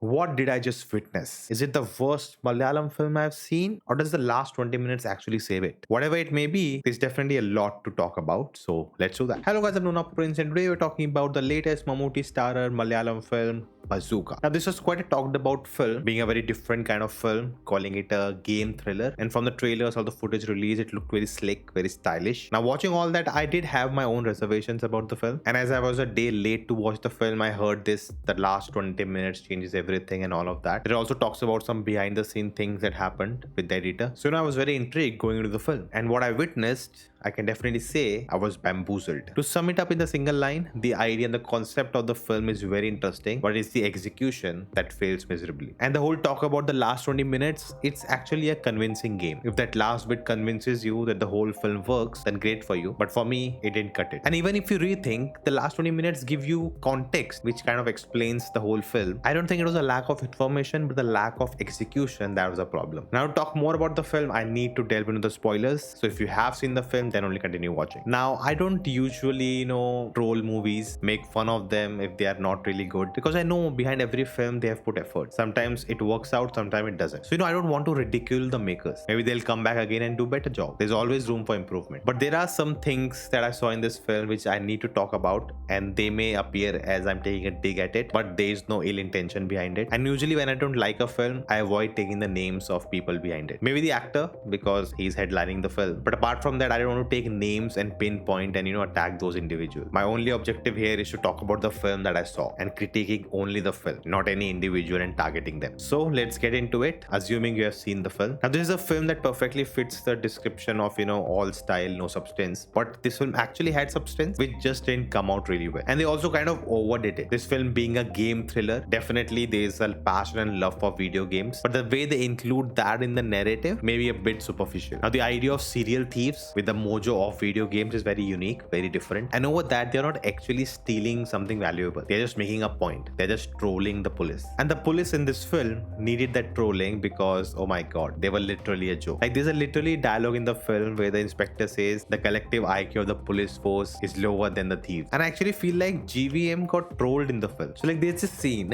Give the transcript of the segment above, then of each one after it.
What did I just witness? Is it the worst Malayalam film I've seen? Or does the last 20 minutes actually save it? Whatever it may be, there's definitely a lot to talk about. So let's do that. Hello guys, I'm Nona Prince and today we're talking about the latest Mammootty starrer Malayalam film, Bazooka. Now this was quite a talked about film, being a very different kind of film, calling it a game thriller. And from the trailers or the footage released, it looked very slick, very stylish. Now watching all that, I did have my own reservations about the film. And as I was a day late to watch the film, I heard the last 20 minutes changes everything and all of that. It also talks about some behind the scene things that happened with the editor. So I was very intrigued going into the film. And what I witnessed, I can definitely say I was bamboozled. To sum it up in the single line, the idea and the concept of the film is very interesting, but it's the execution that fails miserably. And the whole talk about the last 20 minutes, it's actually a convincing game. If that last bit convinces you that the whole film works, then great for you. But for me, it didn't cut it. And even if you rethink, the last 20 minutes give you context, which kind of explains the whole film. I don't think it was a lack of information, but the lack of execution that was a problem. Now to talk more about the film, I need to delve into the spoilers. So if you have seen the film, then only continue watching. Now, I don't usually, troll movies, make fun of them if they are not really good, because I know behind every film they have put effort. Sometimes it works out, sometimes it doesn't. So, I don't want to ridicule the makers. Maybe they'll come back again and do better job. There's always room for improvement. But there are some things that I saw in this film which I need to talk about, and they may appear as I'm taking a dig at it, but there's no ill intention behind it. And usually when I don't like a film, I avoid taking the names of people behind it. Maybe the actor, because he's headlining the film. But apart from that, I don't want to take names and pinpoint and attack those individuals. My only objective here is to talk about the film that I saw and critiquing only the film, not any individual and targeting them. So let's get into it, assuming you have seen the film. Now this is a film that perfectly fits the description of all style, no substance, but this film actually had substance which just didn't come out really well. And they also kind of overdid it. This film being a game thriller, definitely there's a passion and love for video games, but the way they include that in the narrative may be a bit superficial. Now the idea of serial thieves with the mojo of video games is very unique, very different. And over that, they're not actually stealing something valuable. They're just making a point. They're just trolling the police. And the police in this film needed that trolling because, oh my god, they were literally a joke. Like there's a literally dialogue in the film where the inspector says the collective IQ of the police force is lower than the thieves. And I actually feel like GVM got trolled in the film. So like there's this scene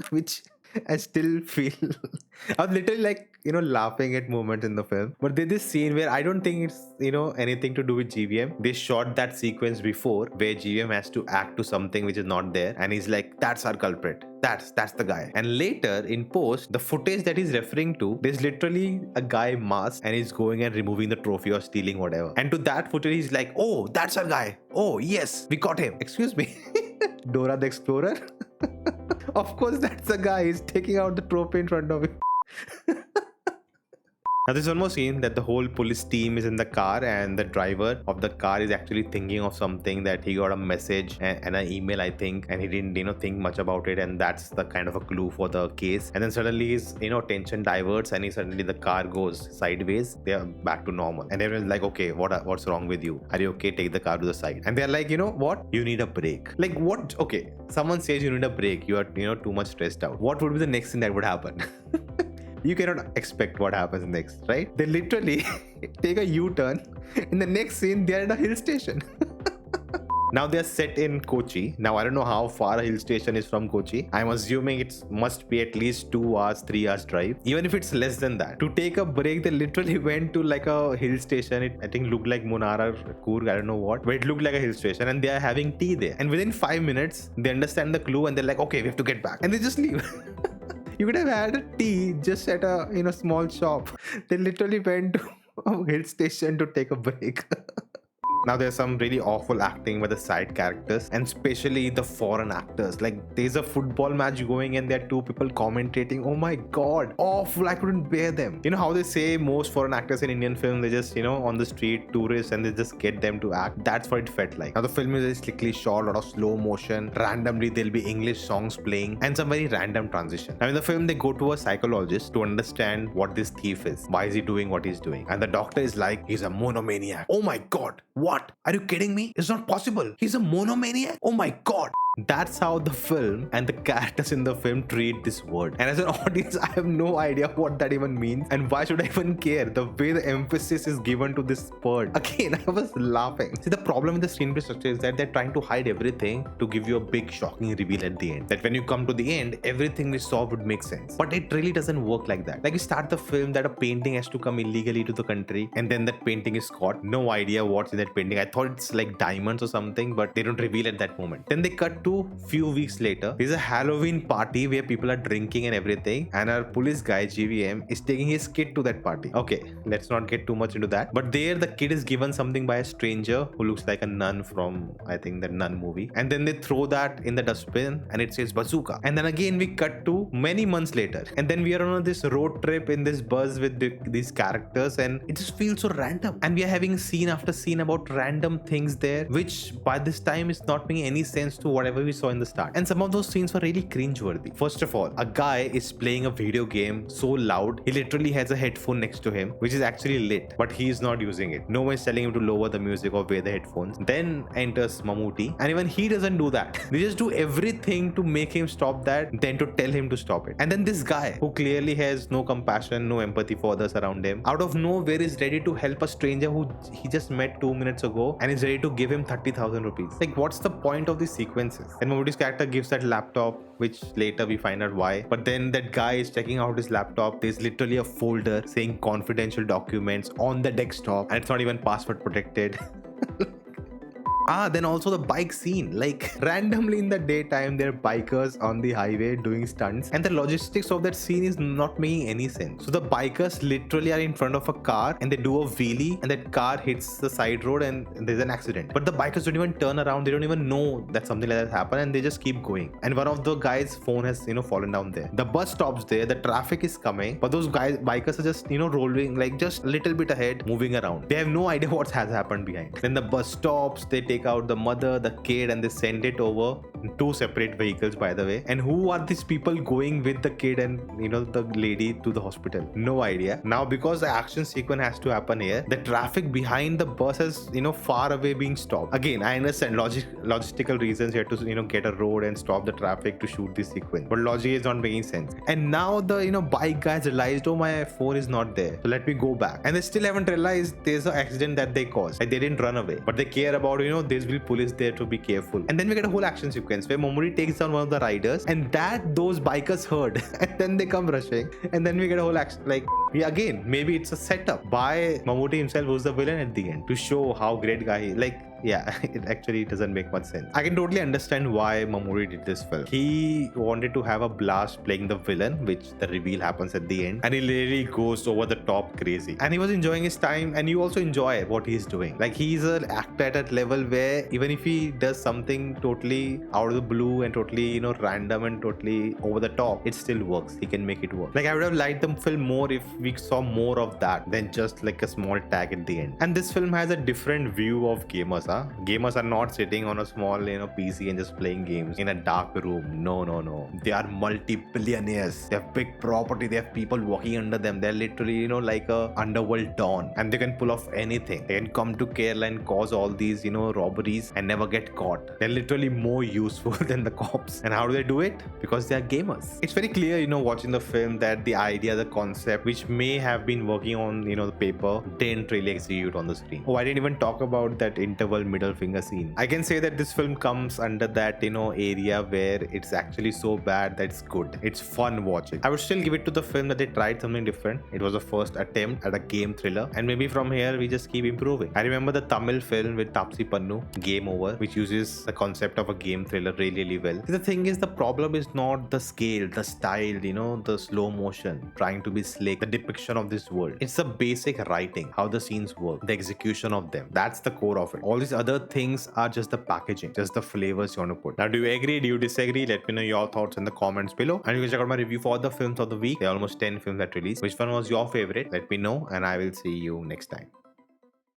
which I still feel I was literally laughing at moments in the film. But there's this scene where I don't think it's anything to do with GVM. They shot that sequence before where GVM has to act to something which is not there, and he's like, that's our culprit. That's the guy. And later in post, the footage that he's referring to, there's literally a guy masked and he's going and removing the trophy or stealing whatever. And to that footage, he's like, oh, that's our guy. Oh yes, we caught him. Excuse me. Dora the Explorer. Of course, that's the guy. He's taking out the trophy in front of him. Now there's one more scene that the whole police team is in the car and the driver of the car is actually thinking of something, that he got a message and an email, I think, and he didn't think much about it, and that's the kind of a clue for the case. And then suddenly his attention diverts and suddenly the car goes sideways. They are back to normal and everyone's like, okay, what's wrong with you? Are you okay? Take the car to the side. And they're like, what? You need a break. Like what? Okay, someone says you need a break. You are too much stressed out. What would be the next thing that would happen? You cannot expect what happens next, right? They literally take a U-turn. In the next scene, they are at a hill station. Now they are set in Kochi. Now I don't know how far a hill station is from Kochi. I'm assuming it must be at least 2 hours, 3 hours drive. Even if it's less than that. To take a break, they literally went to like a hill station. It I think looked like Munara, Coorg, I don't know what. But it looked like a hill station and they are having tea there. And within 5 minutes, they understand the clue and they're like, okay, we have to get back. And they just leave. You could have had a tea just at a small shop. They literally went to a hill station to take a break. Now there's some really awful acting by the side characters and especially the foreign actors. Like there's a football match going and there are 2 people commentating. Oh my god, awful. I couldn't bear them. You know how they say most foreign actors in Indian film, they just on the street tourists and they just get them to act. That's what it felt like. Now the film is slickly shot, a lot of slow motion. Randomly there'll be English songs playing and some very random transition. Now in the film they go to a psychologist to understand what this thief is. Why is he doing what he's doing? And the doctor is like, he's a monomaniac. Oh my god. What? Are you kidding me? It's not possible. He's a monomaniac? Oh my god. That's how the film and the characters in the film treat this word. And as an audience, I have no idea what that even means and why should I even care. The way the emphasis is given to this word. Again, I was laughing. See, the problem with the screenplay structure is that they're trying to hide everything to give you a big shocking reveal at the end. That when you come to the end, everything we saw would make sense. But it really doesn't work like that. Like you start the film that a painting has to come illegally to the country and then that painting is caught. No idea what's in that painting. I thought it's like diamonds or something, but they don't reveal at that moment. Then they cut to few weeks later. There's a Halloween party where people are drinking and everything, and our police guy GVM is taking his kid to that party. Okay, let's not get too much into that. But there the kid is given something by a stranger who looks like a nun from, I think, the Nun movie. And then they throw that in the dustbin and it says Bazooka. And then again we cut to many months later. And then we are on this road trip in this bus with these characters and it just feels so random. And we are having scene after scene about random things there, which by this time is not making any sense to whatever we saw in the start. And some of those scenes were really cringeworthy. First of all, a guy is playing a video game so loud, he literally has a headphone next to him, which is actually lit, but he is not using it. No one is telling him to lower the music or wear the headphones. Then enters Mammootty, and even he doesn't do that. They just do everything to make him stop that, then to tell him to stop it. And then this guy, who clearly has no compassion, no empathy for others around him, out of nowhere is ready to help a stranger who he just met 2 minutes ago and is ready to give him 30,000 rupees. Like, what's the point of these sequences? And Mammootty's character gives that laptop, which later we find out why. But then that guy is checking out his laptop. There's literally a folder saying confidential documents on the desktop, and it's not even password protected. Then also the bike scene. Like, randomly in the daytime, there are bikers on the highway doing stunts, and the logistics of that scene is not making any sense. So the bikers literally are in front of a car and they do a wheelie, and that car hits the side road and there's an accident. But the bikers don't even turn around. They don't even know that something like that happened, and they just keep going. And one of the guys' phone has, fallen down there. The bus stops there. The traffic is coming, but those bikers are just, rolling like just a little bit ahead, moving around. They have no idea what has happened behind. Then the bus stops. They take out the mother, the kid, and they send it over in 2 separate vehicles, by the way. And who are these people going with the kid and the lady to the hospital? No idea. Now, because the action sequence has to happen here, the traffic behind the bus is far away being stopped. Again, I understand logistical reasons. You have to get a road and stop the traffic to shoot this sequence, but logic is not making sense. And now the bike guys realized, oh, my phone is not there, so let me go back. And they still haven't realized there's an accident that they caused. Like, they didn't run away, but they care about there's will police there to be careful. And then we get a whole action sequence where Mammootty takes down one of the riders, and that those bikers heard and then they come rushing, and then we get a whole action. Like, again, maybe it's a setup by Mammootty himself, who's the villain at the end, to show how great guy he is. Like, yeah, it actually doesn't make much sense. I can totally understand why Mammootty did this film. He wanted to have a blast playing the villain, which the reveal happens at the end, and he literally goes over the top crazy. And he was enjoying his time, and you also enjoy what he's doing. Like, he's an actor at that level where even if he does something totally out of the blue and totally, random and totally over the top, it still works. He can make it work. Like, I would have liked the film more if we saw more of that than just like a small tag at the end. And this film has a different view of gamers. Gamers are not sitting on a small PC and just playing games in a dark room. No. They are multi-billionaires. They have big property. They have people walking under them. They're literally like a underworld dawn, and they can pull off anything. They can come to Kerala and cause all these robberies and never get caught. They're literally more useful than the cops. And how do they do it? Because they are gamers. It's very clear watching the film that the idea, the concept, which may have been working on the paper, didn't really execute on the screen. Oh, I didn't even talk about that interval middle finger scene. I can say that this film comes under that area where it's actually so bad that it's good. It's fun watching. I would still give it to the film that they tried something different. It was a first attempt at a game thriller, and maybe from here we just keep improving. I remember the Tamil film with Tapsi Pannu, Game Over, which uses the concept of a game thriller really well. The thing is, the problem is not the scale, the style, the slow motion, trying to be slick, the depiction of this world. It's the basic writing, how the scenes work, the execution of them. That's the core of it. All these other things are just the packaging, just the flavors you want to put. Now, do you agree? Do you disagree? Let me know your thoughts in the comments below. And you can check out my review for the films of the week. There are almost 10 films that released. Which one was your favorite? Let me know, and I will see you next time.